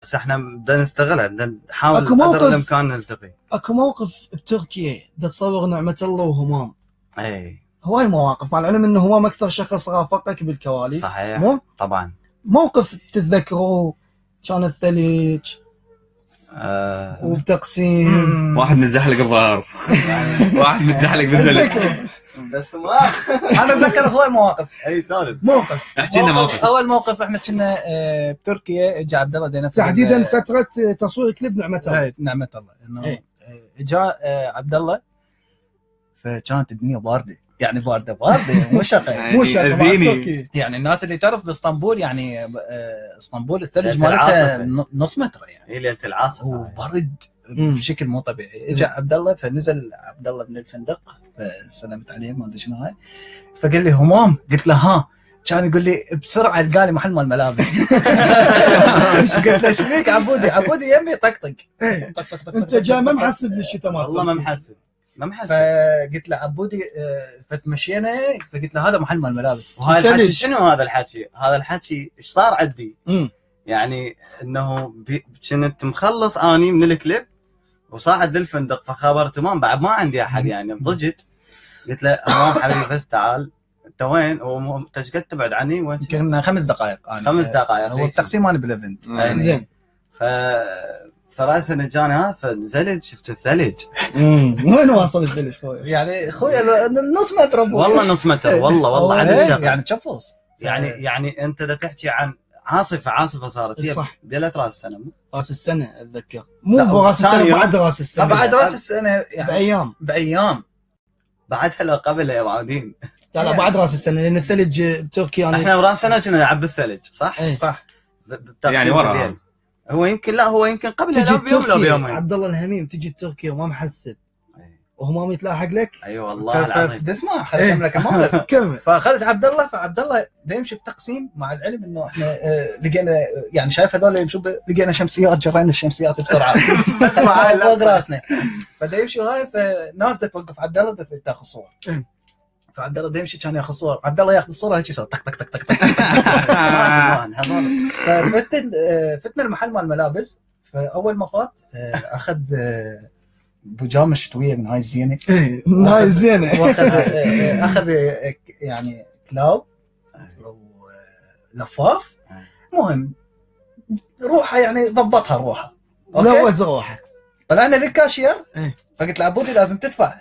بالعكس احنا بدنا نستغلها، بدنا نحاول أكو موقف- قدر الامكان نلتقي. اكو موقف بتركيا دا تصور نعمة الله وهمام، اي هواي مواقف، مع العلم انه همام اكثر شخص رافقك بالكواليس. صحيح مو طبعا. موقف تتذكروه كان الثلج وبتقسيم واحد متزحلق الظهر، واحد متزحلق بالثلج. بس ما انا اتذكر هواي مواقف. اي سالف. موقف احكي لنا موقف. اول موقف احنا كنا بتركيا، اجى عبد الله دينا تحديدا فترة تصوير كليب نعمة الله. نعمة الله، انه إيه. جاء عبد الله، فكانت الدنيا بارده، يعني بارده مو شقه. مو شرط مع أذيني. تركيا. يعني الناس اللي تعرف باسطنبول، يعني اسطنبول الثلج ليلة مالتها العاصفة. نص متر، يعني هي ليله العاصفه. وبرد بشكل مو طبيعي. اجى عبد الله، فنزل عبد الله من الفندق، فسلمت عليه ما ادري شنو هاي، فقال لي همام، قلت له ها، كان يقول لي بسرعه القالي محل مال ملابس. قلت له ايش فيك عبودي؟ عبودي يمي طقطق. إيه. انت جاي ما محسب للشتاء مال والله ما تركيا. محسب ما محسب. فقلت له عبودي، فتمشينا، فقلت له هذا محل مال ملابس. وهاي الحكي الثلج. شنو هذا الحكي؟ هذا الحكي ايش صار عندي؟ مم. يعني انه كنت مخلص اني من الكليب وصاعد للفندق، فخبرت همام بعد ما عندي احد، يعني ضجت. قلت له همام حبيبي بس تعال، انت وين؟ هو انت ايش قد تبعد عني؟ وين؟ يمكن 5 دقائق. 5 دقائق. هو التقسيم مالي بالايفنت. يعني زين. فراسا نجانا، فنزلت شفت الثلج. وين واصل الثلج خويا؟ يعني خويا نص متر أبوي. والله نص متر، والله عن إيه، الشغل. يعني تشفص. يعني انت دا تحكي عن عاصفه صارت هي صح. بليله راس السنه. راس السنة اتذكر، مو لا، براس ثاني السنة، يوم. بعد راس السنة. بعد راس السنه، يعني بايام. بايام. بعدها لو قبلها يا معودين. لا بعد راس السنة، لان الثلج بتركيا يعني احنا براس السنه كنا نلعب بالثلج صح؟ إيه. صح. يعني وراها. هو يمكن قبلها تجي لو بيوم لو تركيا بيومين. عبد الله الهميم، تجي تركيا وما محسب أي. وهمام يتلاحق لك. اي والله العظيم. تسمع، خليني اكمل لك الموقف. كمل. فاخذت عبد الله، فعبد الله دا يمشي بتقسيم، مع العلم انه احنا لقينا، يعني شايف هذول يمشوا لقينا شمسيات، جرينا الشمسيات بسرعه فوق راسنا. فدا يمشي هاي، فناس دا توقف عبد الله، دا تاخذ صور. فعبد الله دا يمشي كان ياخذ صور، عبد الله ياخذ الصوره هيك يسوي طق طق طق طق طق. فتنا المحل مال الملابس. فاول ما فات اخذ بيجامه شتويه من هاي الزينه، هاي الزينة. اخذ يعني كلاو ولفاف. مهم روحه، يعني ضبطها روحه. لوز روحه. طلعنا للكاشير، إيه. فقلت له عبودي لازم تدفع.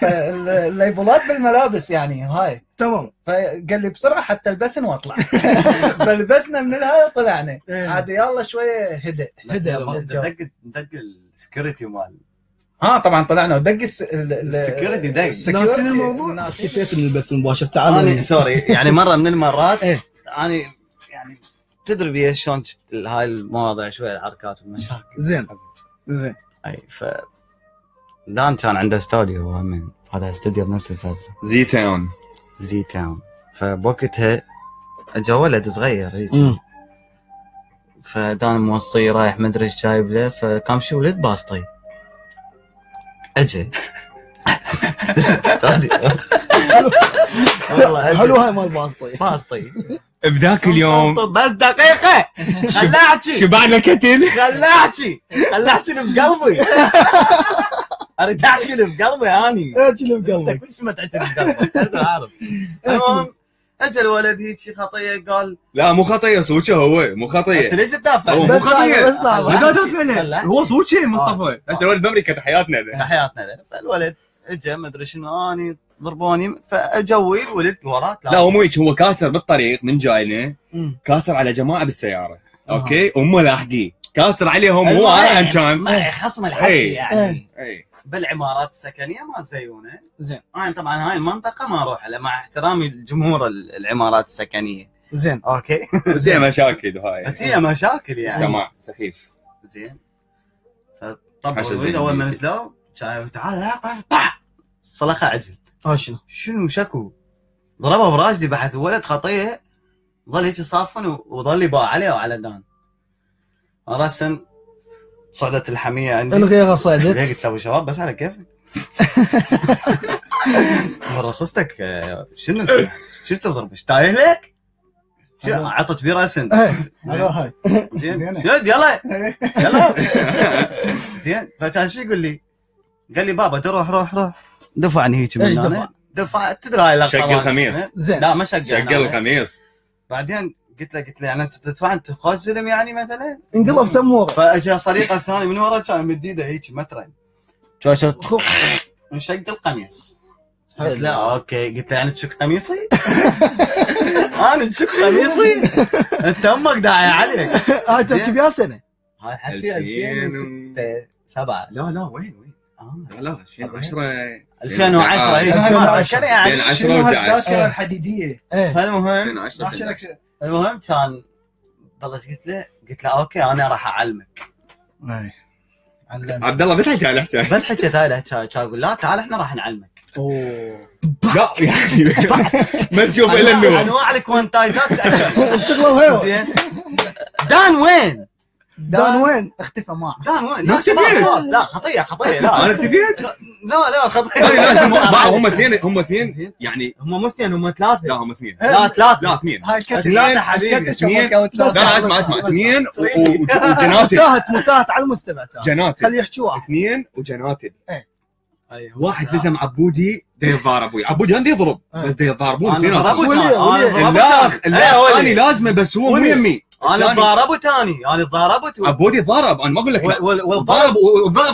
الليبلات بالملابس يعني هاي. تمام. فقال لي بسرعه حتى البسن واطلع. فلبسنا من الهاي وطلعنا. إيه. عاد يلا شويه هدأ. دق السكيورتي مال. طبعا طلعنا ودق السكيورتي دق. ناسين الموضوع. اختفيت من البث المباشر. تعال. انا سوري، يعني مره من المرات إيه. انا يعني تدري بيه شلون هاي المواضيع شويه الحركات والمشاكل. زين. اي دان كان عنده استوديو، هو من هذا الاستوديو بنفس الفتره زي تاون. فبوقتها اجا ولد صغير هيك، فدان موصي رايح مدري ايش جايب له، فكان شي ولد باسطي اجى. والله حلو هاي مال باسطي. بذاك اليوم بس دقيقه خلاحكي شبعنا كتل. خلاحكي بقلبي. اريد احكي بقلبي اني. اجل بقلبك. كل ما تحكي بقلبك انت عارف. المهم اجى الولد هيك خطيه، قال لا مو خطيه صوتشه، هو مو خطيه. انت ليش تدافع؟ هو مو خطيه. بس لحظة. هو صوتشه مصطفى. هسه الولد بامريكا تحياتنا. حياتنا له. فالولد اجى ما ادري شنو، اني ضربوني، فاجوي الولد وراه. لا هو مو هيك، هو كاسر بالطريق من جاينا، كاسر على جماعه بالسياره. اوكي هم لاحقين، كاسر عليهم. هو انا كان ما خصم الحكي يعني. اي بالعمارات السكنيه ما زيونه. زين. انا طبعا هاي المنطقه ما اروح لها، مع احترامي لجمهور العمارات السكنيه. زين. اوكي. بس هي مشاكل هاي، بس هي مشاكل يعني. مجتمع سخيف. زين. فطبعا الولد اول ما نزلوا تعال صلخه عجل. شنو شكو؟ ضربه براجلي بحث الولد خطيه، ظل هيك صافن وظل يباع عليه وعلى دان. راسا صعدت الحميه عندي. الغيره صعدت. قلت له ابو شباب بس على كيفك. رخصتك شنو؟ شو تضرب؟ ايش تايه لك؟ عطت بيرة سن هذا هاي زين شد يلا يلا زين فكان شو يقول لي؟ قال لي بابا روح دفعني هيك من هنا دفع تدري هاي شق الخميس زين لا ما شق الخميس بعدين قلت له يعني تدفع انت خوش زلم يعني مثلا انقلب تموره فاجى صديقه الثاني من ورا كان مديده هيك مترن شو انشق القميص قلت له اوكي قلت له يعني تشك قميصي انا تشك قميصي انت امك داعي عليك هاي تحكي بها سنه هاي حكي 2006 7 لا وين لا 2010 2010 يعني 2010 الذاكره الحديديه فالمهم 2010 المهم كان بلش قلت له اوكي انا راح اعلمك عبد الله بس حكى له بس حكيت هاي كان اقول لا تعال احنا راح نعلمك لا يعني ما تشوف الا النور انواع الكوانتايزات اشتغلوا هيو زين دان وين اختفى معه دان وين لا خطيه انا اكتفيت لا خطيه لازم هم اثنين يعني هم مو اثنين هم ثلاثه لا هم اثنين لا ثلاثه لا اثنين هاي ثلاثه حبيبي اثنين لا اسمع اثنين وجناتل متاهت على المستمع جناتل خليه يحكي واحد اثنين وجناتل ايوه واحد لزم عبودي دا يتضارب ابوي عبودي عندي يضرب بس دا يتضاربون اثنين لا انا لازمه بس هو مو يمي انا ضاربت عبودي ضارب انا ما اقول لك لا والضرب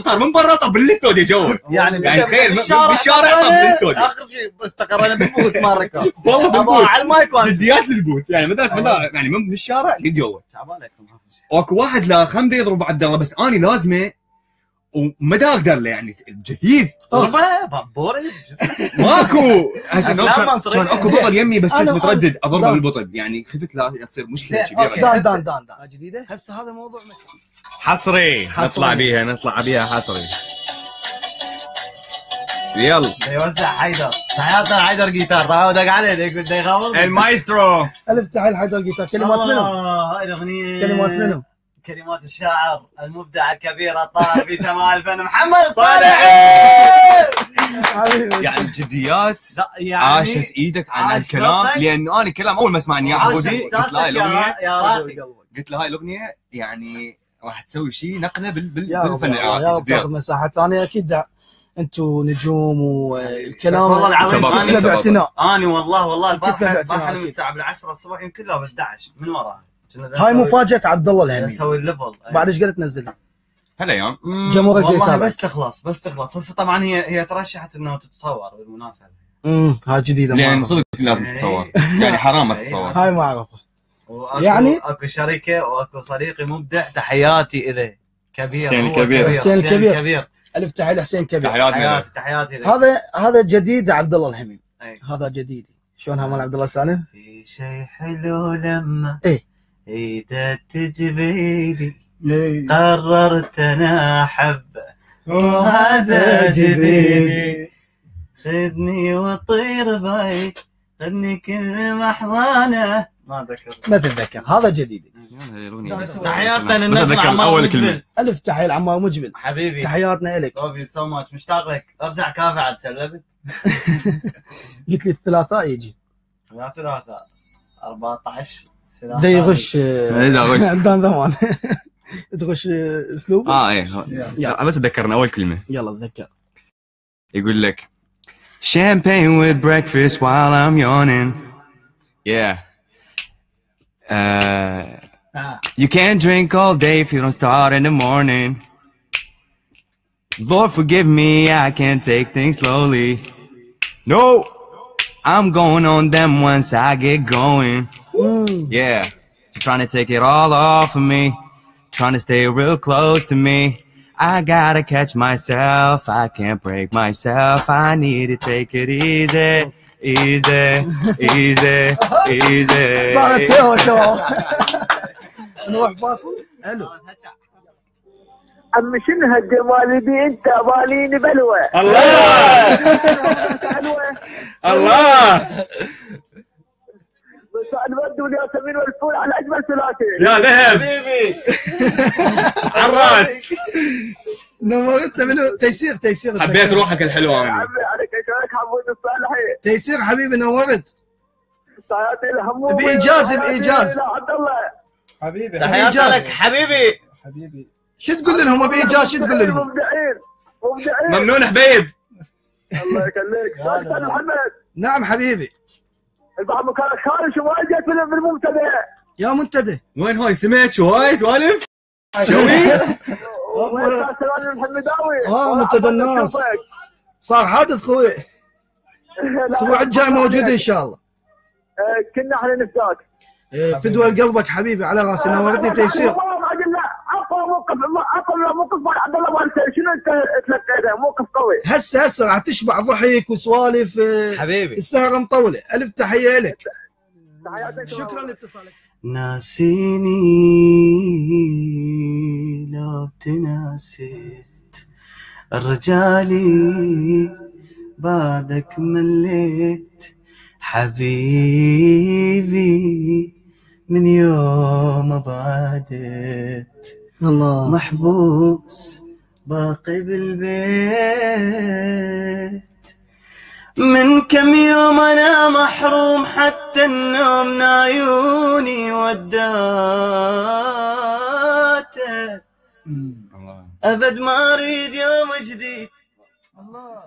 صار من برا طب بالاستوديو جو يعني تخيل بالشارع طب بالاستوديو اخر شيء استقرينا بالبوث ما ركب والله بالبوث على المايك جديات للبوث يعني يعني من الشارع لجوا اكو واحد لا خمده يضرب عبد الله بس اني لازمه وما اقدر له يعني جثيث بوري ماكو هسه كان اكو بطل يمي بس كنت متردد اضربه بالبطل يعني خفت لا تصير مشكله كبيره دان جديده هسه هذا موضوع حصري نطلع بيها حصري يلا يوزع حيدر حياتنا حيدر جيتار تعال دق عليه يقول دا يغوض المايسترو الف تعال حيدر جيتار كلمات منو؟ هاي الاغنيه كلمات منو؟ كلمات الشاعر المبدع الكبير الطاهر في سماء الفن محمد صالح يعني جديات عاشت ايدك عن الكلام لانه انا كلام اول ما اسمعني يا عبودي قلت له هاي الاغنيه قلت له هاي الاغنيه يعني راح تسوي شيء نقله بالفن العراقي يا تاخذ مساحه انا اكيد انتم نجوم والكلام والله العظيم انا باعتناء انا والله البارحه من الساعه 10 الصبح يمكن له 11 من وراها هاي مفاجاه عبد الله الهمي نسوي الليفل بعد ايش قلت تنزلها هالايام جمهورك والله بس تخلص هسه طبعا هي ترشحت انه تتصور بالمناسبه هاي جديده لان صدق لازم تتصور يعني حرام ما تتصور هاي ما اعرفها يعني اكو شركه واكو صديقي مبدع تحياتي اليه كبير حسين الكبير الف تحيه حسين كبير تحياتي هذا جديد عبد الله الهمي هذا جديد شلونها مال عبد الله سالم في شيء حلو لما ايده تجبيلي قررت انا احبه وهذا جديد خذني وطير باي خذني كل محضانه ما تتذكر هذا جديد تحياتنا للناس عمار مجبل الف تحيه لعمار مجبل حبيبي تحياتنا لك لوف يو سو ماتش مشتاق لك ارجع كافي عاد سلبت قلت لي الثلاثاء يجي ثلاثاء 14 دا يغش دان ضمان تغش اسلوب ايه بس اتذكرنا اول كلمه يلا اتذكر يقول لك champagne with breakfast while I'm yawning yeah you can't drink all day if you don't start in the morning Lord forgive me I can't take things slowly no I'm going on them once I get going yeah trying to take it all off of me trying to stay real close to me I gotta catch myself I can't break myself I need to take it easy صارت هو شو نروح فاصل حلو عم شنو هالجمال دي انت باليني بلوه الله بس الورد والياسمين والفول على اجمل ثلاثي يا ذهب حبيبي عراس نورتنا منو تيسير حبيت روحك الحلوه عمي عليك شلونك حمود الصالحي تيسير حبيبي نورت تحياتي لهمومي بإيجاز بإيجاز. عبد الله حبيبي تحياتي لك حبيبي. حبيبي. شو تقول لهم بإيجاز؟ شو تقول لهم؟ مبدعين ممنون حبيب. الله يخليك. استاذ محمد. نعم حبيبي. البعض مكانك خارج وما جيت بالمنتدى. يا منتدى وين هاي؟ سمعت شو هاي سوالف؟ شوي؟ وين استاذ سلام الحمداوي؟ منتدى الناس صار حادث خوي. الاسبوع الجاي موجود ان شاء الله. كنا احنا نفداك. فدوى لقلبك حبيبي على راسي. نورتني تيسير. موقف مال عبد الله والسيد. شنو انت تلقيته؟ موقف قوي. هسه راح تشبع ضحك وسوالف حبيبي. السهره مطوله. الف تحيه لك. شكرا لاتصالك. ناسيني لو بتناسيت الرجالي بعدك مليت حبيبي من يوم ما بعدت الله محبوس باقي بالبيت من كم يوم انا محروم حتى النوم من عيوني وداته ابد ما اريد يوم جديد. الله